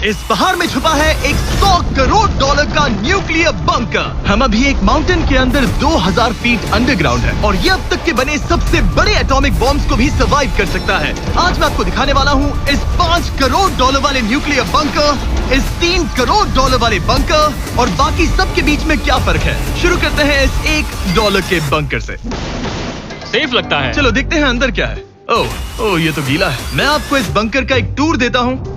इस पहाड़ में छुपा है एक $100 करोड़ का न्यूक्लियर बंकर। हम अभी एक माउंटेन के अंदर 2000 फीट अंडरग्राउंड है और ये अब तक के बने सबसे बड़े एटॉमिक बॉम्ब्स को भी सर्वाइव कर सकता है। आज मैं आपको दिखाने वाला हूँ इस $5 करोड़ वाले न्यूक्लियर बंकर, इस $3 करोड़ वाले बंकर और बाकी सब के बीच में क्या फर्क है। शुरू करते हैं इस $1 के बंकर से। सेफ लगता है। चलो देखते हैं अंदर क्या है। ओह ये तो गीला है। मैं आपको इस बंकर का एक टूर देता हूँ।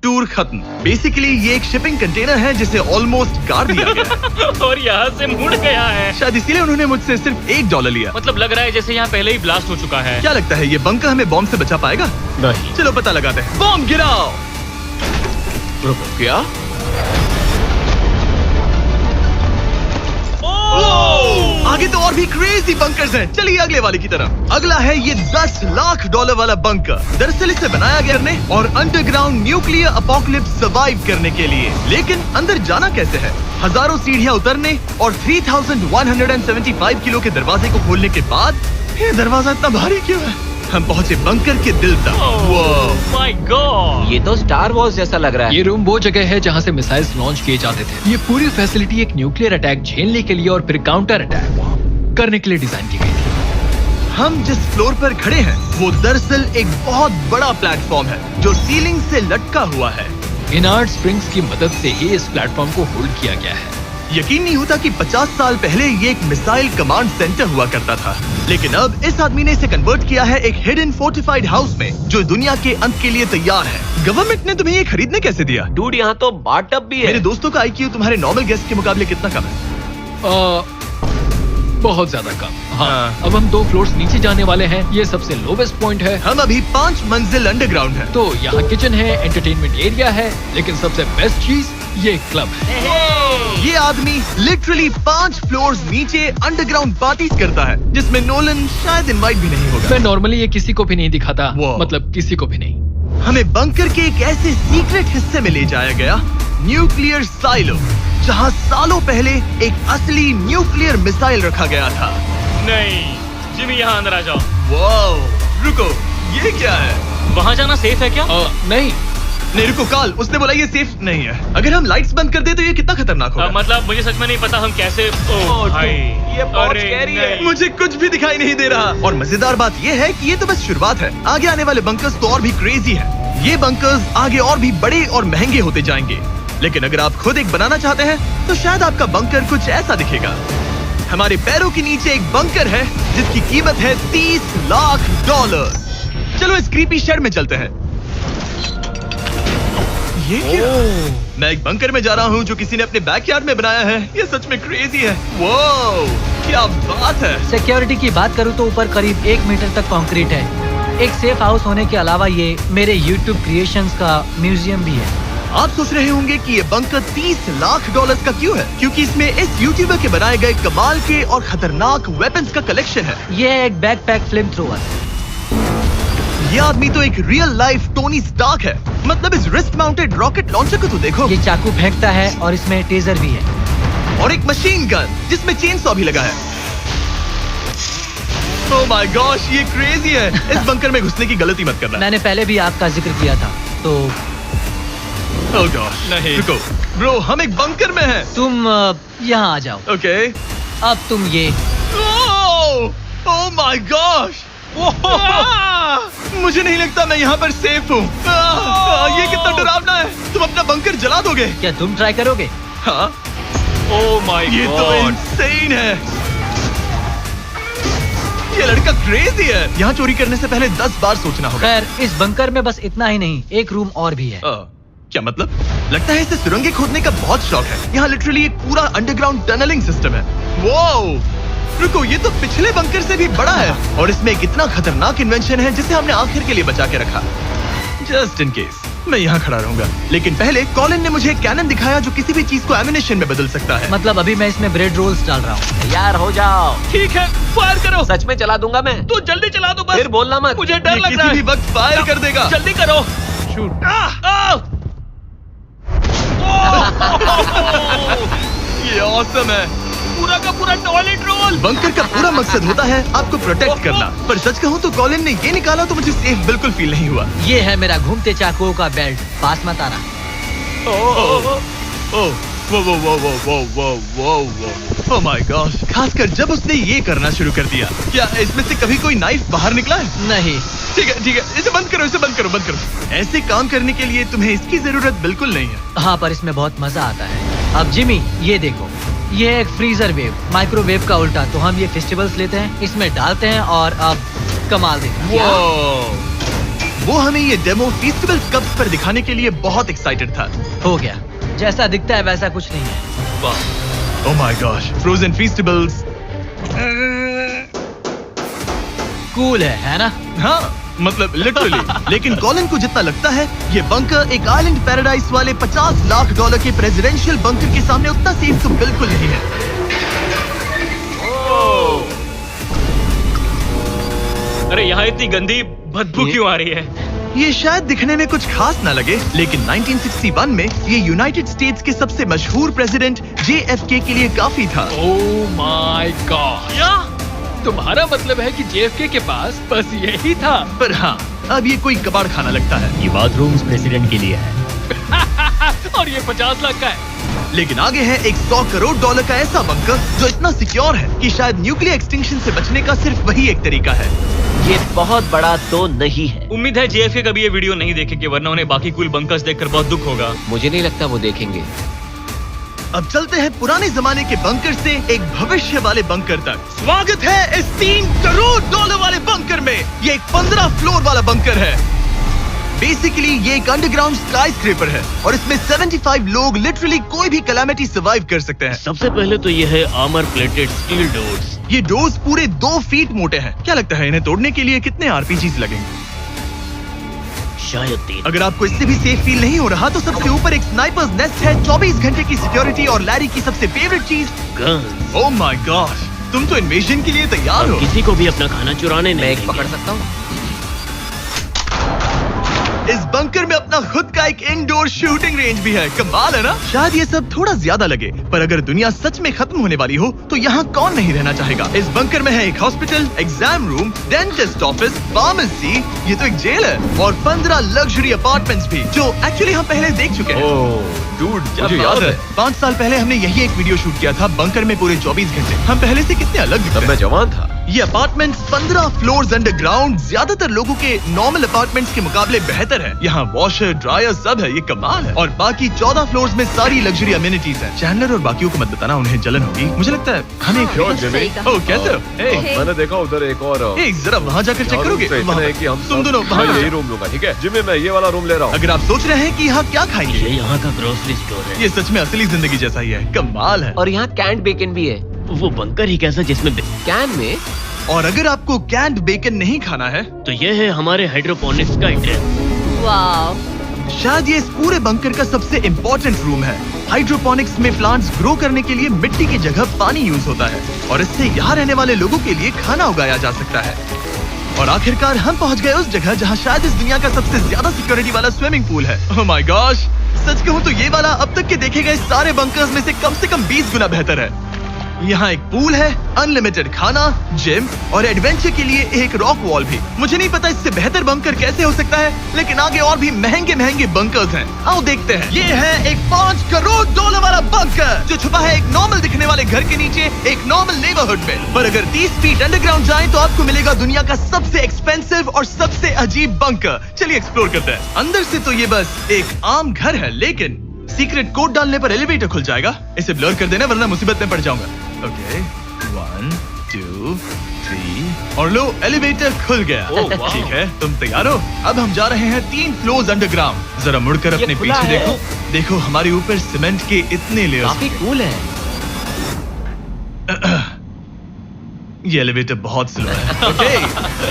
टूर खत्म। बेसिकली ये एक शिपिंग कंटेनर है जिसे ऑलमोस्ट गाड़ दिया गया है। और यहाँ से मुड़ गया है। शायद इसीलिए उन्होंने मुझसे सिर्फ $1 लिया। मतलब लग रहा है जैसे यहाँ पहले ही ब्लास्ट हो चुका है। क्या लगता है ये बंकर हमें बॉम्ब से बचा पाएगा? नहीं। चलो पता लगाते हैं। बॉम्ब गिराओ। रुको, क्या? आगे तो और भी क्रेजी बंकर्स हैं। चलिए अगले वाले की तरफ। अगला है ये $10 लाख वाला बंकर। दरअसल इसे बनाया गया ने और अंडरग्राउंड न्यूक्लियर अपोकलिप्स सर्वाइव करने के लिए। लेकिन अंदर जाना कैसे है? हजारों सीढ़ियां उतरने और 3175 किलो के दरवाजे को खोलने के बाद ये दरवाजा इतना भारी क्यों है? हम पहुंचे बंकर के दिल तक। माय गॉड, ये तो स्टार वॉर्स जैसा लग रहा है। ये रूम वो जगह है जहाँ से मिसाइल्स लॉन्च किए जाते थे। ये पूरी फैसिलिटी एक न्यूक्लियर अटैक झेलने के लिए और फिर काउंटर अटैक करने के लिए डिजाइन की गई थी। हम जिस फ्लोर पर खड़े हैं वो दरअसल एक बहुत बड़ा प्लेटफॉर्म है जो सीलिंग से लटका हुआ है। इनार्ड स्प्रिंग्स की मदद से ही इस प्लेटफॉर्म को होल्ड किया गया है। यकीन नहीं होता कि 50 साल पहले ये एक मिसाइल कमांड सेंटर हुआ करता था, लेकिन अब इस आदमी ने इसे कन्वर्ट किया है एक हिडन फोर्टिफाइड हाउस में जो दुनिया के अंत के लिए तैयार है। गवर्नमेंट ने तुम्हें ये खरीदने कैसे दिया? डूड, यहाँ तो बाथटब भी है। मेरे दोस्तों का IQ तुम्हारे नॉर्मल गेस्ट के मुकाबले कितना कम है? बहुत ज्यादा कम। हाँ। अब हम 2 फ्लोर्स नीचे जाने वाले हैं। ये सबसे लोवेस्ट पॉइंट है। हम अभी 5 मंजिल अंडरग्राउंड है। तो यहाँ किचन है, एंटरटेनमेंट एरिया है, लेकिन सबसे बेस्ट चीज ये क्लब है। ये आदमी लिटरली 5 फ्लोर्स नीचे अंडरग्राउंड पार्टीज करता है जिसमें नोलन शायद इनवाइट भी नहीं होगा। मैं नॉर्मली ये किसी को भी नहीं दिखाता। Wow. मतलब किसी को भी नहीं। हमें बंकर के एक ऐसे सीक्रेट हिस्से में ले जाया गया, न्यूक्लियर साइलो, जहाँ सालों पहले एक असली न्यूक्लियर मिसाइल रखा गया था। नहीं, जिमी यहाँ अंदर आ जाओ। वाओ, रुको, ये क्या है? वहाँ जाना सेफ है क्या? नहीं रुको काल, उसने बोला ये सेफ नहीं है। अगर हम लाइट्स बंद कर दे तो ये कितना खतरनाक होगा? मतलब मुझे सच में नहीं पता हम कैसे। ओह भाई, ये बहुत स्कैरी है। मुझे कुछ भी दिखाई नहीं दे रहा। और मजेदार बात ये है कि ये तो बस शुरुआत है। आगे आने वाले बंकर्स तो और भी क्रेजी है। ये बंकर्स आगे और भी बड़े और महंगे होते जाएंगे। लेकिन अगर आप खुद एक बनाना चाहते हैं तो शायद आपका बंकर कुछ ऐसा दिखेगा। हमारे पैरों के नीचे एक बंकर है जिसकी कीमत है $30 लाख। चलो इस क्रीपी शेड में चलते हैं। ये क्या? मैं एक बंकर में जा रहा हूँ जो किसी ने अपने बैकयार्ड में बनाया है। ये सच में क्रेजी है। वाओ, क्या बात है। सिक्योरिटी की बात करूँ तो ऊपर करीब 1 मीटर तक कंक्रीट है। एक सेफ हाउस होने के अलावा ये मेरे YouTube क्रिएशंस का म्यूजियम भी है। आप सोच रहे होंगे कि ये बंकर $30 लाख का क्यों है? क्योंकि इसमें इस यूट्यूबर के बनाए गए कमाल के और खतरनाक वेपन्स का कलेक्शन है। ये है एक बैकपैक फ्लेम थ्रोवर। ये आदमी तो एक रियल लाइफ टोनी स्टार्क है। मतलब इस रिस्ट माउंटेड रॉकेट लॉन्चर को तो देखो। ये चाकू फेंकता है और इसमें टेजर भी है। और एक मशीन गन जिसमें चेनसॉ भी लगा है। ओह माय गॉश, ये क्रेजी है। इस बंकर में घुसने की गलती मत करना। मैंने पहले भी आपका जिक्र किया था तो। ओह गॉश, नहीं रुको ब्रो, हम एक बंकर में हैं। तुम यहाँ आ जाओ। ओके। अब तुम ये। ओह माय गॉश, मुझे नहीं लगता मैं यहाँ पर सेफ हूँ। ये कितना डरावना है। तुम अपना बंकर जला दोगे? क्या तुम ट्राई करोगे? हाँ। ओह माय ये तो गॉड, इंसेन है। ये लड़का क्रेजी है। यहाँ चोरी करने से पहले 10 बार सोचना होगा। खैर, इस बंकर में बस इतना ही नहीं, एक रूम और भी है। क्या मतलब? लगता है इसे सुरंगें खोदने का बहुत शौक है। यहाँ लिटरली एक पूरा अंडरग्राउंड टनलिंग सिस्टम है। वाओ, रुको, ये तो पिछले बंकर से भी बड़ा है और इसमें एक इतना खतरनाक इन्वेंशन है जिसे हमने आखिर के लिए बचा के रखा। जस्ट इन केस मैं यहाँ खड़ा रहूंगा। लेकिन पहले कॉलिन ने मुझे एक कैनन दिखाया जो किसी भी चीज को एमिनेशन में बदल सकता है। मतलब अभी मैं इसमें ब्रेड रोल्स डाल रहा हूँ। तैयार हो जाओ। ठीक है, फायर करो। सच में चला दूंगा मैं। तो जल्दी चला दो बस। फिर बोलना मत। मुझे डर ये लग रहा किसी है। भी वक्त फायर कर देगा। जल्दी करो। शूट। ये ऑसम है। पूरा का पूरा टॉयलेट रोल। बंकर का पूरा मकसद होता है आपको प्रोटेक्ट करना। पर सच कहूँ तो कॉलिन ने ये निकाला तो मुझे सेफ बिल्कुल फील नहीं हुआ। ये है मेरा घूमते चाकुओं का बेल्ट। पास मत आना। ओह माय गॉड, खासकर जब उसने ये करना शुरू कर दिया। क्या इसमें से कभी कोई नाइफ बाहर निकला है? नहीं। ठीक है, इसे बंद करो, बंद करो। ऐसे काम करने के लिए तुम्हें इसकी जरूरत बिल्कुल नहीं है। हाँ, पर इसमें बहुत मजा आता है। अब जिमी, ये देखो, ये एक फ्रीजर वेव, माइक्रोवेव का उल्टा। तो हम ये फेस्टिवल्स लेते हैं, इसमें डालते हैं और अब कमाल देखा। वो हमें ये डेमो फेस्टिवल कप्स पर दिखाने के लिए बहुत एक्साइटेड था। हो गया, जैसा दिखता है वैसा कुछ नहीं है। Oh my gosh, frozen festivals. Cool है ना? हाँ, मतलब लिटरली। लेकिन कॉलिन को जितना लगता है ये बंकर एक आइलैंड पैराडाइज वाले $50 लाख के प्रेसिडेंशियल बंकर के सामने उतना सेफ तो बिल्कुल नहीं है। अरे यहाँ इतनी गंदी बदबू क्यों आ रही है? ये शायद दिखने में कुछ खास ना लगे, लेकिन 1961 में ये यूनाइटेड स्टेट्स के सबसे मशहूर प्रेसिडेंट JFK के लिए काफी था। ओह माय गॉड, तुम्हारा मतलब है कि JFK के पास बस यही था? पर हाँ, अब ये कोई कबाड़ खाना लगता है। ये बाथरूम्स प्रेसिडेंट के लिए है। और ये 50 लाख का है। लेकिन आगे है एक $100 करोड़ का ऐसा बंकर जो इतना सिक्योर है कि शायद न्यूक्लियर एक्सटिंक्शन से बचने का सिर्फ वही एक तरीका है। ये बहुत बड़ा तो नहीं है। उम्मीद है JFK कभी ये वीडियो नहीं देखेंगे, वरना उन्हें बाकी कूल बंकर्स देखकर बहुत दुख होगा। मुझे नहीं लगता वो देखेंगे। अब चलते हैं पुराने जमाने के बंकर से एक भविष्य वाले बंकर तक। स्वागत है इस $3 करोड़ वाले बंकर में। ये एक 15 फ्लोर वाला बंकर है। बेसिकली ये एक अंडरग्राउंड स्काईस्क्रेपर है और इसमें 75 लोग लिटरली कोई भी कैलामिटी सर्वाइव कर सकते हैं। सबसे पहले तो ये है आर्मर प्लेटेड स्टील डोर्स। ये डोर्स पूरे 2 फीट मोटे हैं। क्या लगता है इन्हें तोड़ने के लिए कितने RPGs लगेंगे? शायद 3। अगर आपको इससे भी सेफ फील नहीं हो रहा तो सबसे ऊपर एक स्नाइपर्स नेस्ट है, 24 घंटे की सिक्योरिटी और लैरी की सबसे फेवरेट चीज गन्स। ओह माय गॉड, तुम तो इन्वेजन के लिए तैयार हो। किसी को भी अपना खाना चुराने मैं नहीं एक पकड़ सकता हूँ? इस बंकर में अपना खुद का एक इंडोर शूटिंग रेंज भी है। कमाल है ना? शायद ये सब थोड़ा ज्यादा लगे, पर अगर दुनिया सच में खत्म होने वाली हो तो यहाँ कौन नहीं रहना चाहेगा। इस बंकर में है एक hospital, exam room, dentist office, pharmacy, ये तो एक जेल है, और 15 लग्जरी अपार्टमेंट्स भी, जो एक्चुअली हम पहले देख चुके हैं। डूड, मुझे याद है 5 साल पहले हमने यही एक वीडियो शूट किया था बंकर में पूरे 24 घंटे। हम पहले से कितने अलग दिखते हैं। मैं जवान था। ये अपार्टमेंट्स 15 फ्लोर्स अंडरग्राउंड ज्यादातर लोगों के नॉर्मल अपार्टमेंट्स के मुकाबले बेहतर है। यहाँ वॉशर, ड्रायर सब है, ये कमाल है। और बाकी 14 फ्लोर्स में सारी लग्जरी अमेनिटीज हैं। चैंडलर और बाकियों को मत बताना, उन्हें जलन होगी। मुझे लगता है हमें ओह कैसे हो? मैंने देखा उधर एक और जरा वहाँ जाकर चेक करोगे? कि हम तुम दोनों वहाँ यही रूम लूंगा, ठीक है? जिम्मे मैं ये वाला रूम ले रहा हूँ। अगर आप सोच रहे हैं कि यहाँ क्या खाएंगे, ये यहाँ का ग्रोसरी स्टोर है। ये सच में असली जिंदगी जैसा ही है। कमाल है। और यहाँ कैंड बेकन भी है। वो बंकर ही कैसा जिसमें कैन में? और अगर आपको कैंड बेकन नहीं खाना है तो ये है हमारे हाइड्रोपोनिक्स का एंट्रेंस। वाव, शायद ये इस पूरे बंकर का सबसे इम्पोर्टेंट रूम है। हाइड्रोपोनिक्स में प्लांट्स ग्रो करने के लिए मिट्टी की जगह पानी यूज होता है और इससे यहाँ रहने वाले लोगों के लिए खाना उगाया जा सकता है। और आखिरकार हम पहुँच गए उस जगह जहाँ शायद इस दुनिया का सबसे ज्यादा सिक्योरिटी वाला स्विमिंग पूल है। ओह माय गॉश, सच कहूँ तो ये वाला अब तक के देखे गए सारे बंकर्स में से कम 20 गुना बेहतर है। यहाँ एक पूल है, अनलिमिटेड खाना, जिम और एडवेंचर के लिए एक रॉक वॉल भी। मुझे नहीं पता इससे बेहतर बंकर कैसे हो सकता है, लेकिन आगे और भी महंगे बंकर्स हैं। आओ देखते हैं। ये है एक $5 करोड़ वाला बंकर जो छुपा है एक नॉर्मल दिखने वाले घर के नीचे एक नॉर्मल नेबरहुड में। पर अगर 30 फीट अंडरग्राउंड जाएं तो आपको मिलेगा दुनिया का सबसे एक्सपेंसिव और सबसे अजीब बंकर। चलिए एक्सप्लोर करते हैं। अंदर से तो ये बस एक आम घर है, लेकिन सीक्रेट कोड डालने पर एलिवेटर खुल जाएगा। इसे ब्लर कर देना वरना मुसीबत में पड़ जाऊंगा। ओके, 1 2 3 और लो, एलिवेटर खुल गया। ठीक है, तुम तैयार हो? अब हम जा रहे हैं 3 फ्लोर्स अंडरग्राउंड। जरा मुड़कर अपने खुला पीछे है। देखो हमारे ऊपर सीमेंट के इतने लेयर्स। काफी कूल है। ये एलिवेटर बहुत स्लो है। ओके,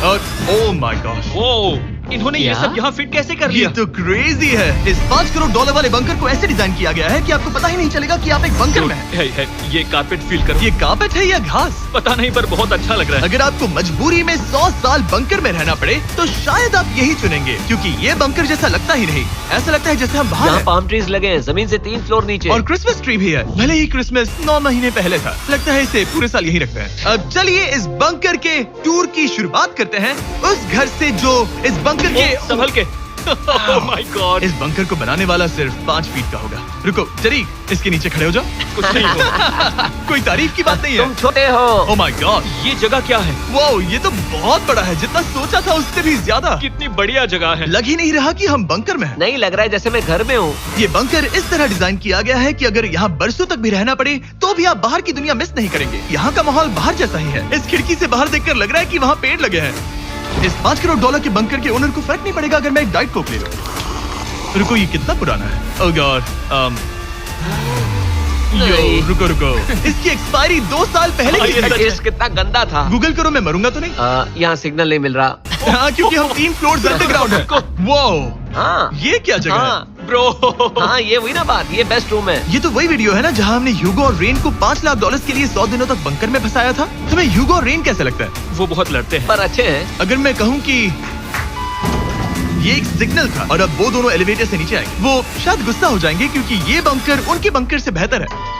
और ओह माय गॉश, वो इन्होंने ये क्या? सब यहाँ फिट कैसे कर ये लिया? तो क्रेजी है। इस $5 करोड़ वाले बंकर को ऐसे डिजाइन किया गया है कि आपको पता ही नहीं चलेगा कि आप एक बंकर में हैं। है, ये कारपेट फील करो। ये कार्पेट है या घास? पता नहीं, पर बहुत अच्छा लग रहा है। अगर आपको मजबूरी में 100 साल बंकर में रहना पड़े तो शायद आप यही चुनेंगे, क्योंकि ये बंकर जैसा लगता ही नहीं। ऐसा लगता है जैसे हम बाहर यहाँ हैं। पाम ट्रीज लगे हैं, जमीन से 3 फ्लोर नीचे। और क्रिसमस ट्री भी है। भले ही क्रिसमस 9 महीने पहले था, लगता है इसे पूरे साल यही रखते हैं। अब चलिए इस बंकर के टूर की शुरुआत करते हैं उस घर से जो इस बंकर के संभल के। Oh my God. इस बंकर को बनाने वाला सिर्फ 5 फीट का होगा। रुको तरीक, इसके नीचे खड़े हो जाओ। कुछ नहीं हुआ। कोई तारीफ की बात नहीं तुम है। छोटे हो। ओह माय गॉड, ये जगह क्या है? वाओ, ये तो बहुत बड़ा है, जितना सोचा था उससे भी ज्यादा। कितनी बढ़िया जगह है। लग ही नहीं रहा कि हम बंकर में हैं। नहीं लग रहा है जैसे मैं घर में हूँ। ये बंकर इस तरह डिजाइन किया गया है कि अगर यहाँ बरसों तक भी रहना पड़े तो भी आप बाहर की दुनिया मिस नहीं करेंगे। यहाँ का माहौल बाहर जैसा ही है। इस खिड़की से बाहर देखकर लग रहा है कि वहाँ पेड़ लगे हैं। इस $5 करोड़ के बंकर के ओनर को फर्क नहीं पड़ेगा अगर मैं एक डाइट कोक ले लूं। रुको, ये कितना पुराना है? ओह गॉड, यो, रुको। इसकी एक्सपायरी 2 साल पहले की ये है। टेस्ट कितना गंदा था। गूगल करो, मैं मरूंगा तो नहीं? यहाँ सिग्नल नहीं मिल रहा। हाँ, क्योंकि हम 3 फ्लोर्स अंडरग्राउंड है। वो हाँ ये क्या जगह है? हाँ ब्रो। हाँ, ये हुई ना बात। ये बेस्ट रूम है। ये तो वही वीडियो है ना जहाँ हमने ह्यूगो और रेन को $5 लाख के लिए 100 दिनों तक बंकर में फंसाया था। तुम्हें ह्यूगो और रेन कैसे लगता है? वो बहुत लड़ते हैं। पर अच्छे हैं। अगर मैं कहूँ कि ये एक सिग्नल था और अब वो दोनों एलिवेटर से नीचे आएंगे, वो शायद गुस्सा हो जाएंगे क्योंकि ये बंकर उनके बंकर से बेहतर है।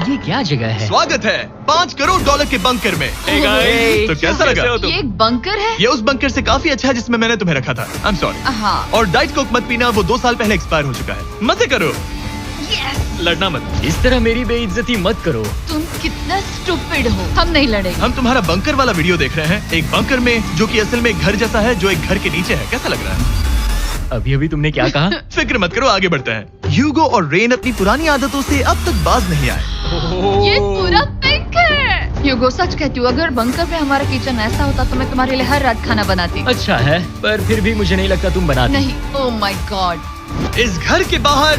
ये क्या जगह है? स्वागत है $5 करोड़ के बंकर में। Hey guys, तो कैसा लगा? कैसे हो तुम? ये एक बंकर है? ये उस बंकर से काफी अच्छा है जिसमें मैंने तुम्हें रखा था। I am sorry. हाँ। और डाइट कोक मत पीना, वो 2 साल पहले एक्सपायर हो चुका है। मजे करो। लड़ना मत। इस तरह मेरी बेइज्जती मत करो। तुम कितना स्टूपिड हो। हम नहीं लड़ेंगे। हम तुम्हारा बंकर वाला वीडियो देख रहे हैं, एक बंकर में जो कि असल में एक घर जैसा है जो एक घर के नीचे है। कैसा लग रहा है? अभी तुमने क्या कहा? फिक्र मत करो, आगे बढ़ते हैं। ह्यूगो और रेन अपनी पुरानी आदतों से अब तक बाज नहीं आए। ये पूरा पिंक है। ह्यूगो, सच कहती हूँ, अगर बंकर पे हमारा किचन ऐसा होता तो मैं तुम्हारे लिए हर रात खाना बनाती। अच्छा है, पर फिर भी मुझे नहीं लगता तुम बनाती। नहीं। Oh my God. इस घर के बाहर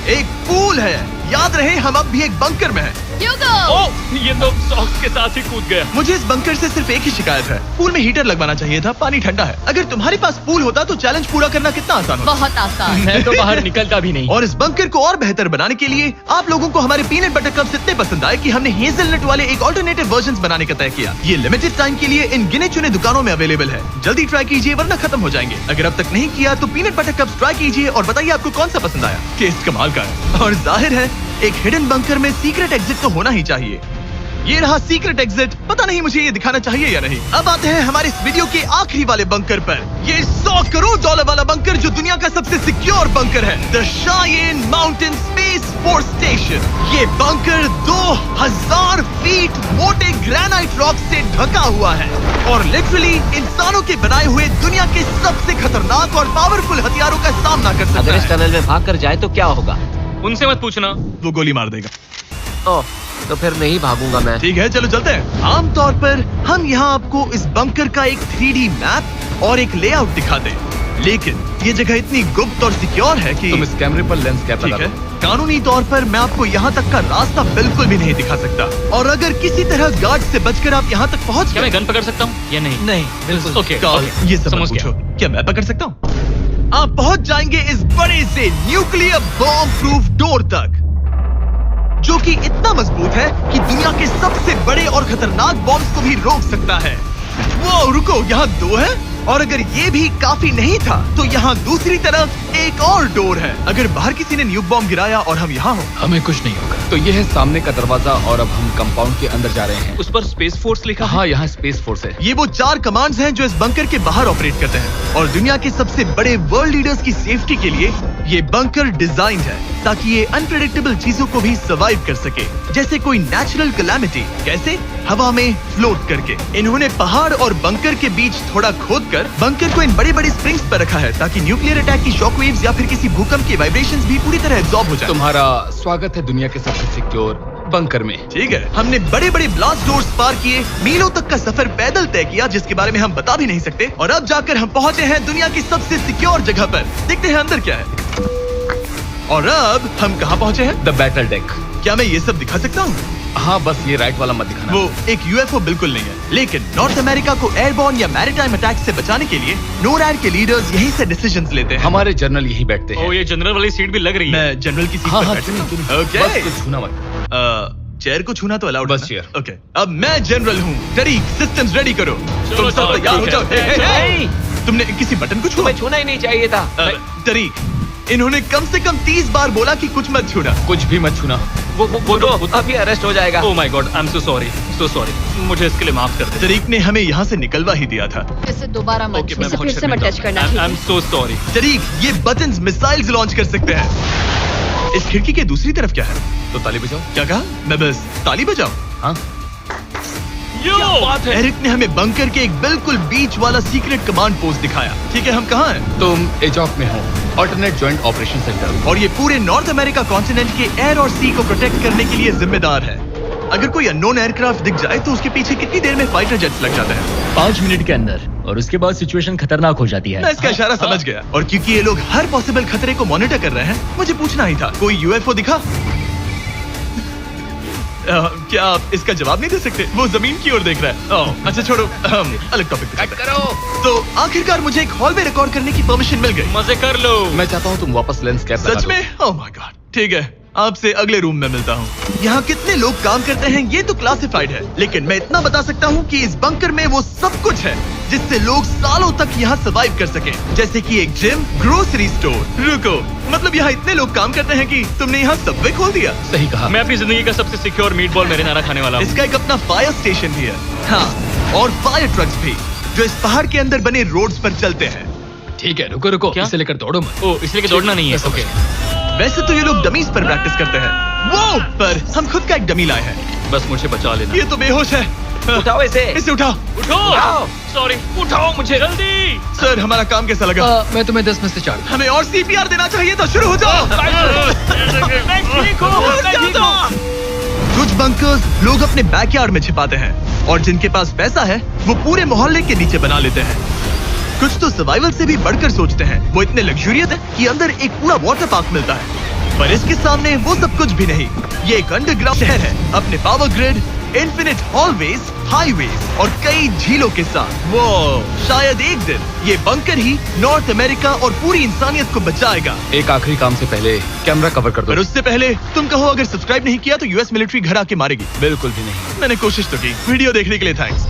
एक पूल है। याद रहे, हम अब भी एक बंकर में हैं। ह्यूगो। ओह, ये तो सॉक्स के साथ ही कूद गया। मुझे इस बंकर से सिर्फ एक ही शिकायत है, पूल में हीटर लगवाना चाहिए था, पानी ठंडा है। अगर तुम्हारे पास पूल होता तो चैलेंज पूरा करना कितना आसान होता। बहुत आसान। मैं तो बाहर निकलता भी नहीं। और इस बंकर को और बेहतर बनाने के लिए आप लोगों को हमारे पीनट बटर कप्स इतने पसंद आए कि हमने हेजलनट वाले एक ऑल्टरनेटिव वर्जन बनाने का तय किया। ये लिमिटेड टाइम के लिए इन गिने चुने दुकानों में अवेलेबल है। जल्दी ट्राई कीजिए वरना खत्म हो जाएंगे। अगर अब तक नहीं किया तो पीनट बटर कप्स ट्राई कीजिए और बताइए आपको कौन सा पसंद आया। टेस्ट कमाल का है और जाहिर है एक हिडन बंकर में सीक्रेट एग्जिट तो होना ही चाहिए। ये रहा सीक्रेट एग्जिट। पता नहीं मुझे ये दिखाना चाहिए या नहीं। अब आते हैं हमारे इस वीडियो के आखिरी वाले बंकर पर। ये $100 करोड़ वाला बंकर जो दुनिया का सबसे सिक्योर बंकर है, the शायेन mountain space force station. ये बंकर 2000 फीट मोटे ग्रेनाइट रॉक से ढका हुआ है और लिटरली इंसानों के बनाए हुए दुनिया के सबसे खतरनाक और पावरफुल हथियारों का सामना कर सकता अगर इस है। टनल में भाग कर जाए तो क्या होगा? उनसे मत पूछना। वो गोली मार देगा। ओह, तो फिर नहीं भागूंगा मैं। ठीक है, चलो चलते हैं। आमतौर पर हम यहाँ आपको इस बंकर का एक 3D मैप और एक लेआउट दिखाते हैं, लेकिन ये जगह इतनी गुप्त और सिक्योर है कि तुम इस कैमरे पर लेंस कैप ठीक लगा है, दो। कानूनी तौर पर मैं आपको यहाँ तक का रास्ता बिल्कुल भी नहीं दिखा सकता। और अगर किसी तरह गार्ड से बचकर आप यहाँ तक पहुँच क्या मैं गए, गन पकड़ सकता हूँ या नहीं? नहीं, बिल्कुल। ओके, कॉल, ये सब मत समझ पूछो। गया। क्या मैं पकड़ सकता हूँ? आप पहुँच जाएंगे इस बड़े से न्यूक्लियर बॉम्ब प्रूफ डोर तक, जो कि इतना मजबूत है कि दुनिया के सबसे बड़े और खतरनाक बॉम्ब्स को भी रोक सकता है। वो रुको, यहाँ 2 है और अगर ये भी काफी नहीं था तो यहाँ दूसरी तरफ एक और डोर है। अगर बाहर किसी ने न्यूक बॉम्ब गिराया और हम यहाँ हो, हमें कुछ नहीं होगा। तो ये है सामने का दरवाजा और अब हम कंपाउंड के अंदर जा रहे हैं। उस पर स्पेस फोर्स लिखा है। हाँ, यहाँ स्पेस फोर्स है। ये वो 4 कमांड्स हैं जो इस बंकर के बाहर ऑपरेट करते हैं और दुनिया के सबसे बड़े वर्ल्ड लीडर्स की सेफ्टी के लिए ये बंकर डिजाइन है ताकि ये अनप्रेडिक्टेबल चीजों को भी सर्वाइव कर सके, जैसे कोई नेचुरल कैलामिटी। कैसे? हवा में फ्लोट करके। इन्होंने पहाड़ और बंकर के बीच थोड़ा खोदकर बंकर को इन बड़े बड़े स्प्रिंग्स पर रखा है ताकि न्यूक्लियर अटैक की शॉकवेव्स या फिर किसी भूकंप के वाइब्रेशंस भी पूरी तरह एब्जॉर्ब हो जाए। तुम्हारा स्वागत है दुनिया के सबसे सिक्योर बंकर में। ठीक है, हमने बड़े बड़े ब्लास्ट डोर्स पार किए, मीलों तक का सफर पैदल तय किया जिसके बारे में हम बता भी नहीं सकते, और अब जाकर हम पहुंचे हैं दुनिया की सबसे सिक्योर जगह पर। देखते हैं अंदर क्या है। और अब हम कहाँ पहुंचे हैं? The battle deck. क्या मैं ये सब दिखा सकता हूँ? हाँ, बस ये राइट वाला मत दिखाना। वो एक यूएफओ बिल्कुल नहीं है, लेकिन नॉर्थ अमेरिका को एयरबॉर्न या मैरीटाइम अटैक से बचाने के लिए नोरैड के लीडर्स यहीं से डिसीजंस लेते हैं। हमारे जनरल यहीं बैठते हैं। ओ, ये जनरल वाली सीट भी लग रही है। मैं जनरल की सीट हाँ, पर हाँ, बैठ सुनिए, सकता हूँ। सुनिए। ओके। बस कुछ छूना मत। चेयर को छूना तो अलाउड बस है ना? चेयर। ओके, अब मैं जनरल हूँ। तरीक, सिस्टम्स रेडी करो। तुम सब चलो, तैयार हो ठीक जाओ। है। हे, हे, हे। नहीं, तुमने किसी बटन को छुआ? तुम्हें छूना ही नहीं चाहिए था। तरीक, इन्होंने कम से कम 30 बार बोला कि कुछ मत छूना। कुछ भी मत छूना। वो तो अभी अरेस्ट हो जाएगा। Oh my God, I am so sorry, मुझे इसके लिए माफ कर दे। तरीक ने हमें यहाँ से निकलवा ही दिया था। इसे दोबारा मत ओके, छू। मैं इसे बहुत फिर से मत टच करना। I am so sorry. तरीक, ये बटन्स मिसाइल्स लॉन्च कर सकते हैं। इस खिड़की के दूसरी तरफ क्या है? तो ताली बजाओ। क्या कहा? मैं बस ताली बजाऊं? हाँ, बात है। एरिक ने हमें बंकर के एक बिल्कुल बीच वाला सीक्रेट कमांड पोस्ट दिखाया। ठीक है, हम कहाँ हैं? तुम एजॉक में हो, ऑल्टरनेट जॉइंट ऑपरेशन सेंटर। और ये पूरे नॉर्थ अमेरिका कॉन्टिनेंट के एयर और सी को प्रोटेक्ट करने के लिए जिम्मेदार है। अगर कोई अननोन एयरक्राफ्ट दिख जाए तो उसके पीछे कितनी देर में फाइटर जेट्स लग जाते हैं? 5 मिनट के अंदर, और उसके बाद सिचुएशन खतरनाक हो जाती है। मैं इसका इशारा समझ गया। और क्योंकि ये लोग हर पॉसिबल खतरे को मॉनिटर कर रहे हैं, मुझे पूछना ही था, कोई यूएफओ दिखा? क्या आप इसका जवाब नहीं दे सकते? वो जमीन की ओर देख रहा है। ओह, अच्छा छोड़ो, अलग टॉपिक पे चलते हैं। तो आखिरकार मुझे एक हॉल में रिकॉर्ड करने की परमिशन मिल गई। मजे कर लो। मैं चाहता हूँ तुम वापस लेंस कैप लगा सच दो। में? ओह माय गॉड, ठीक है, आपसे अगले रूम में मिलता हूँ। यहाँ कितने लोग काम करते हैं ये तो क्लासिफाइड है, लेकिन मैं इतना बता सकता हूँ कि इस बंकर में वो सब कुछ है जिससे लोग सालों तक यहाँ सर्वाइव कर सके, जैसे कि एक जिम, ग्रोसरी स्टोर। रुको, मतलब यहाँ इतने लोग काम करते हैं कि तुमने यहाँ सबवे खोल दिया? सही कहा। मैं अपनी जिंदगी का सबसे सिक्योर मीटबॉल मैरिनारा खाने वाला हूँ। इसका एक अपना फायर स्टेशन भी है। हाँ, और फायर ट्रक्स भी, जो इस पहाड़ के अंदर बने रोड्स पर चलते हैं। ठीक है, रुको रुको, क्या? इसे लेकर दौड़ो मत। ओह, इसलिए कि दौड़ना नहीं है। ओके। वैसे तो ये लोग डमीज पर प्रैक्टिस करते हैं, वो पर हम खुद का एक डमी लाए हैं। बस मुझे बचा लेना। ये तो बेहोश है। उठाओ इसे। इसे उठाओ। उठो। सॉरी, उठाओ मुझे जल्दी। सर, हमारा काम कैसा लगा? मैं तुम्हें 10 में से 4। हमें और सीपीआर देना चाहिए था। शुरू हो जाओ। कुछ बंकर्स लोग अपने बैकयार्ड में छिपाते हैं, और जिनके पास पैसा है वो पूरे मोहल्ले के नीचे बना लेते हैं। कुछ तो सर्वाइवल से भी बढ़कर सोचते हैं। वो इतने लग्जूरियस है कि अंदर एक पूरा वाटर पार्क मिलता है, पर इसके सामने वो सब कुछ भी नहीं। ये एक अंडरग्राउंड शहर है, अपने power grid, infinite hallways, highways और कई झीलों के साथ। वो शायद एक दिन ये बंकर ही नॉर्थ अमेरिका और पूरी इंसानियत को बचाएगा। एक आखिरी काम से पहले कैमरा कवर कर पर दो। उससे पहले तुम कहो, अगर सब्सक्राइब नहीं किया तो यूएस मिलिट्री घर आके मारेगी। बिल्कुल भी नहीं। मैंने कोशिश तो की। वीडियो देखने के लिए थैंक्स।